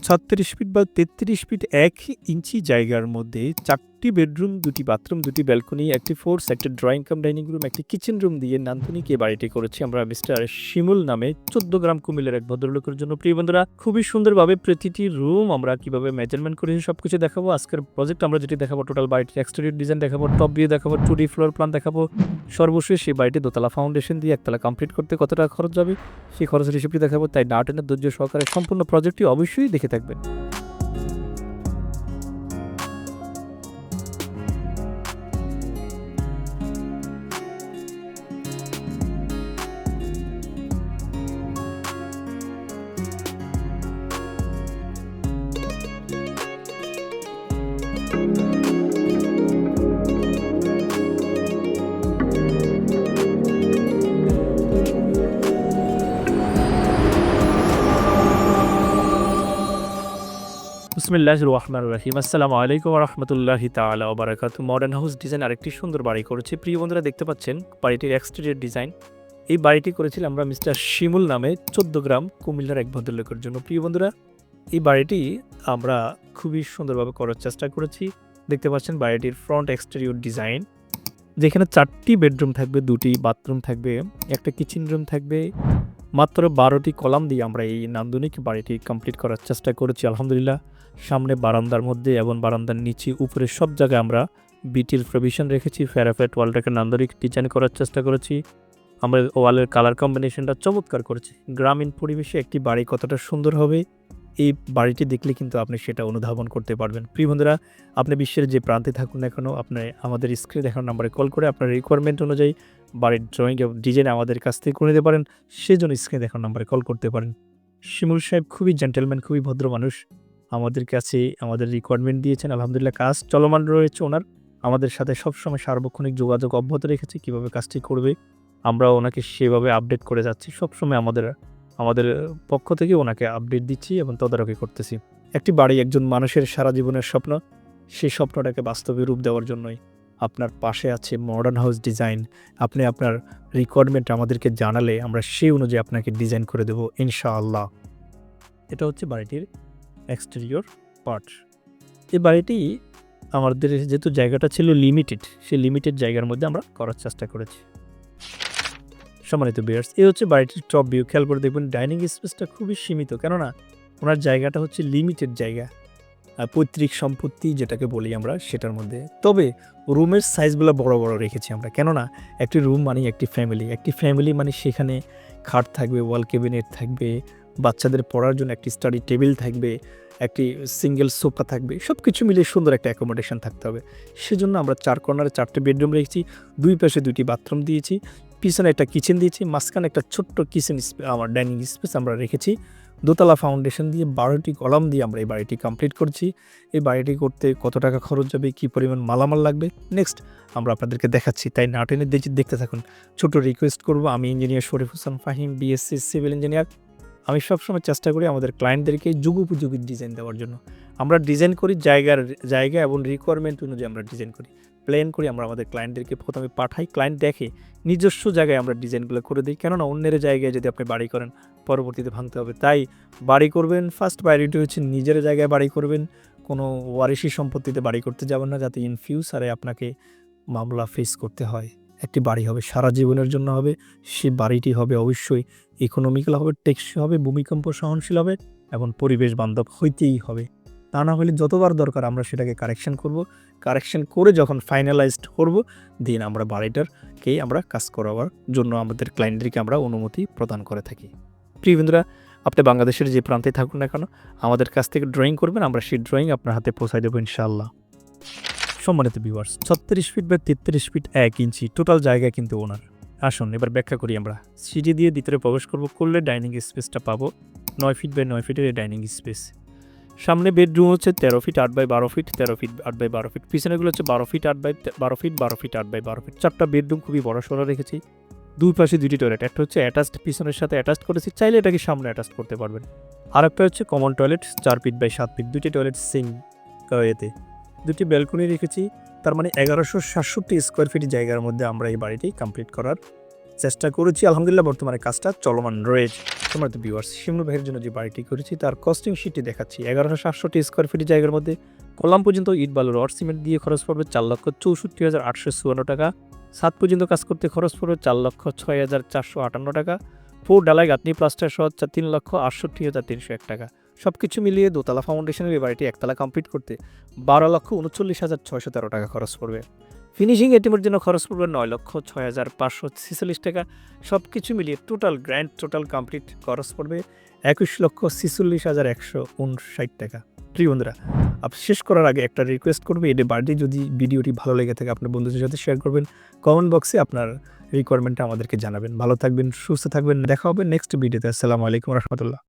36 fit বা 33 fit 1 ইঞ্চি জায়গার মধ্যে 4টি বেডরুম, 2টি বাথরুম, 2টি ব্যালকনি, একটি ফোর্স, একটা ড্রয়িং কাম ডাইনিং রুম, একটি কিচেন রুম দিয়ে নান্দনিক এই বাড়িটি করেছি আমরা মিস্টার শিমুল নামে 14 গ্রাম কুমিল্লার এক ভদ্রলোকের জন্য। প্রিয় বন্ধুরা, খুবই সুন্দরভাবে প্রতিটি রুম আমরা কিভাবে মেজারমেন্ট করেছি সবকিছু দেখাবো। আজকের প্রজেক্ট আমরা যেটি দেখাবো, টোটাল বাড়িটির এক্সটেরিয়র ডিজাইন দেখাবো, টপ ভিউ দেখাবো, 2D ফ্লোর প্ল্যান দেখাবো। সর্বশেষ এই বাড়িটি দোতলা ফাউন্ডেশন দিয়ে একতলা কমপ্লিট করতে কত টাকা খরচ যাবে সেই খরচের হিসেবটি দেখাবো। তাই না টেনে ধৈর্য সহকারে সম্পূর্ণ প্রজেক্টটি অবশ্যই দেখে থাকবেন। বিসমিল্লাহির রহমানির রহিম। আসসালামু আলাইকুম ওয়া রাহমাতুল্লাহি তাআলা ওয়া বারাকাতুহু। মডার্ন হাউস ডিজাইন আরেকটি সুন্দর বাড়ি করেছি। প্রিয় বন্ধুরা, দেখতে পাচ্ছেন বাড়িটির এক্সটেরিয়র ডিজাইন। এই বাড়িটি করেছিলাম আমরা মিস্টার শিমুল নামে 14 গ্রাম কুমিল্লার এক ভদ্রলোকের জন্য। প্রিয় বন্ধুরা, এই বাড়িটি আমরা খুবই সুন্দরভাবে করার চেষ্টা করেছি। দেখতে পাচ্ছেন বাড়িটির ফ্রন্ট এক্সটেরিয়র ডিজাইন, যেখানে 4টি বেডরুম থাকবে, 2টি বাথরুম থাকবে, একটা কিচেন রুম থাকবে। মাত্র 12টি কলাম দিয়ে আমরা এই নান্দনিক বাড়িটি কমপ্লিট করার চেষ্টা করেছি আলহামদুলিল্লাহ। সামনে বারান্দার মধ্যে এবং বারান্দার নিচে উপরে সব জায়গায় আমরা বিটির প্রভিশন রেখেছি। ফ্যারাফেট ওয়ালটাকে নান্দনিক ডিজাইন করার চেষ্টা করেছি। আমরা ওয়ালের কালার কম্বিনেশনটা চমৎকার করেছি। গ্রামীণ পরিবেশে একটি বাড়ি কতটা সুন্দর হবে এই বাড়িটি দেখলে কিন্তু আপনি সেটা অনুধাবন করতে পারবেন। প্রিয় বন্ধুরা, আপনি বিশ্বের যে প্রান্তে থাকুন না কেন, আপনি আমাদের স্ক্রিনে দেখানো নাম্বারে কল করে আপনার রিকোয়ারমেন্ট অনুযায়ী বাড়ির ড্রয়িং এবং ডিজাইন আমাদের কাছ থেকে করে নিতে পারেন। সেজন্য স্ক্রিনে দেখানো নাম্বারে কল করতে পারেন। শিমুল সাহেব খুবই জেন্টেলম্যান, খুবই ভদ্র মানুষ। আমাদের কাছে আমাদের রিকোয়ারমেন্ট দিয়েছেন, আলহামদুলিল্লাহ কাজ চলমান রয়েছে ওনার। আমাদের সাথে সবসময় সার্বক্ষণিক যোগাযোগ অব্যাহত রেখেছে কীভাবে কাজটি করবে। আমরা ওনাকে সেভাবে আপডেট করে যাচ্ছি। সবসময় আমাদের পক্ষ থেকে ওনাকে আপডেট দিচ্ছি এবং তদারকি করতেছি। একটি বাড়ি একজন মানুষের সারা জীবনের স্বপ্ন। সেই স্বপ্নটাকে বাস্তবে রূপ দেওয়ার জন্যই আপনার পাশে আছে মডার্ন হাউস ডিজাইন। আপনি আপনার রিকোয়ারমেন্ট আমাদেরকে জানালে আমরা সেই অনুযায়ী আপনাকে ডিজাইন করে দেবো ইনশাআল্লাহ। এটা হচ্ছে বাড়িটির এক্সটেরিয়র পার্ট। এই বাড়িটি আমাদের যেহেতু জায়গাটা ছিল লিমিটেড, সেই লিমিটেড জায়গার মধ্যে আমরা করার চেষ্টা করেছি। সম্মানিত ভিউয়ার্স, এই হচ্ছে বাড়িটির টপ ভিউ। খেয়াল করে দেখবেন ডাইনিং স্পেসটা খুবই সীমিত, কেননা ওনার জায়গাটা হচ্ছে লিমিটেড জায়গা, পৈতৃক সম্পত্তি যেটাকে বলি আমরা সেটার মধ্যে। তবে রুমের সাইজগুলো বড় বড় রেখেছি আমরা, কেননা একটি রুম মানে একটি ফ্যামিলি মানে সেখানে খাট থাকবে, ওয়াল ক্যাবিনেট থাকবে, বাচ্চাদের পড়ার জন্য একটি স্টাডি টেবিল থাকবে, একটি সিঙ্গেল সোফা থাকবে, সব কিছু মিলে সুন্দর একটা অ্যাকোমোডেশন থাকতে হবে। সেজন্য আমরা 4 কর্নারে 4টে বেডরুম রেখেছি, 2 পাশে 2টি বাথরুম দিয়েছি, পিছনে একটা কিচেন দিয়েছি, মাঝখানে একটা ছোট্ট কিচেন আমার ডাইনিং স্পেস আমরা রেখেছি। দোতলা ফাউন্ডেশন দিয়ে 12টি কলাম দিয়ে আমরা এই বাড়িটি কমপ্লিট করছি। এই বাড়িটি করতে কত টাকা খরচ যাবে, কী পরিমাণ মালামাল লাগবে, নেক্সট আমরা আপনাদেরকে দেখাচ্ছি। তাই না টেনে দেখতে থাকুন। ছোট রিকোয়েস্ট করব, আমি engineer Sharif Hossain Fahim, BSc civil engineer. আমি সবসময় চেষ্টা করি আমাদের ক্লায়েন্টদেরকে যুগোপযোগী ডিজাইন দেওয়ার জন্য। আমরা ডিজাইন করি জায়গা এবং রিকোয়ারমেন্ট অনুযায়ী আমরা ডিজাইন করি, প্ল্যান করি। আমরা আমাদের ক্লায়েন্টদেরকে প্রথমে পাঠাই, ক্লায়েন্ট দেখে, নিজস্ব জায়গায় আমরা ডিজাইনগুলো করে দিই। কেননা অন্যের জায়গায় যদি আপনি বাড়ি করেন পরবর্তীতে ভাঙতে হবে। তাই বাড়ি করবেন, ফার্স্ট প্রায়োরিটি হচ্ছে নিজের জায়গায় বাড়ি করবেন। কোনো ওয়ারিশি সম্পত্তিতে বাড়ি করতে যাবেন না, যাতে ইন ফিউচারে আপনাকে মামলা ফেস করতে হয়। একটি বাড়ি হবে সারা জীবনের জন্য হবে, সে বাড়িটি হবে অবশ্যই ইকোনমিক্যাল হবে, টেকসই হবে, ভূমিকম্প সহনশীল হবে এবং পরিবেশ বান্ধব হইতেই হবে। তা না হলে যতবার দরকার আমরা সেটাকে কারেকশন করব। কারেকশন করে যখন ফাইনালাইজড করব, দেন আমরা বাড়িটারকেই আমরা কাজ করাবার জন্য আমাদের ক্লায়েন্টদেরকে আমরা অনুমতি প্রদান করে থাকি। প্রিয় বন্ধুরা, আপনি বাংলাদেশের যে প্রান্তে থাকুন না কেন, আমাদের কাছ থেকে ড্রয়িং করবেন, আমরা সেই ড্রয়িং আপনার হাতে পৌঁছায় দেবো ইনশাআল্লাহ। সম্মানিত ভিউয়ার্স, 36 ফিট বা 33 ফিট 1 ইঞ্চি টোটাল জায়গা কিন্তু ওনার। আসুন এবার ব্যাখ্যা করি। আমরা সিঁড়ি দিয়ে ভিতরে প্রবেশ করলে ডাইনিং স্পেসটা পাবো 9 ফিট বাই 9 ফিটের এই ডাইনিং স্পেস। সামনে বেডরুম হচ্ছে 13 feet 8 by 12 feet, 13 feet 8 by 12 feet. পিছনেগুলো হচ্ছে 12 feet 8 by 12 feet, 12 feet 8 by 12 feet. 4টা বেডরুম খুবই বড় সড়ো রেখেছি। 2 পাশে 2টি টয়লেট, একটা হচ্ছে অ্যাটাচড, পিছনের সাথে অ্যাটাচড করেছি, চাইলে এটাকে সামনে অ্যাটাচ করতে পারবেন। আর একটা হচ্ছে common toilet 4 feet by 7 feet, 2টি টয়লেট সিঙ্ক এতে, 2টি ব্যালকনি রেখেছি। তার মানে 1167 স্কোয়ার ফিট জায়গার মধ্যে আমরা এই বাড়িটি কমপ্লিট করার চেষ্টা করেছি, আলহামদুলিল্লাহ বর্তমানে কাজটা চলমান রয়েছে। সম্মানিত ভিউয়ার্স, শিমুল ভাইয়ের জন্য যে বাড়িটি করেছি তার কস্টিং শিটটি দেখাচ্ছি। 11,700 স্কোয়ার ফিট জায়গার মধ্যে কলাম পর্যন্ত ইট বালু রড সিমেন্ট দিয়ে খরচ পড়বে 4,64,854 টাকা। ছাদ পর্যন্ত কাজ করতে খরচ পড়বে 4,06,458 টাকা। ফোর ডালাই গাঁথনি প্লাস্টার সহ 3,68,301 টাকা। সব কিছু মিলিয়ে দোতলা ফাউন্ডেশনের এই বাড়িটি একতলা কমপ্লিট করতে 12,39,613 টাকা খরচ পড়বে। ফিনিশিং আইটেমের জন্য খরচ পড়বে 9,06,546 টাকা। সব কিছু মিলিয়ে টোটাল কমপ্লিট খরচ পড়বে 21,46,159 টাকা। প্রিয় বন্ধুরা, শেষ করার আগে একটা রিকোয়েস্ট করবে, এই বাড়িটি যদি ভিডিওটি ভালো লেগে থাকে আপনার বন্ধুদের সাথে শেয়ার করবেন, কমেন্ট বক্সে আপনার রিকোয়ারমেন্টটা আমাদেরকে জানাবেন। ভালো থাকবেন, সুস্থ থাকবেন, দেখা হবে নেক্সট ভিডিওতে। আসসালামু আলাইকুম রহমতুল্লাহ।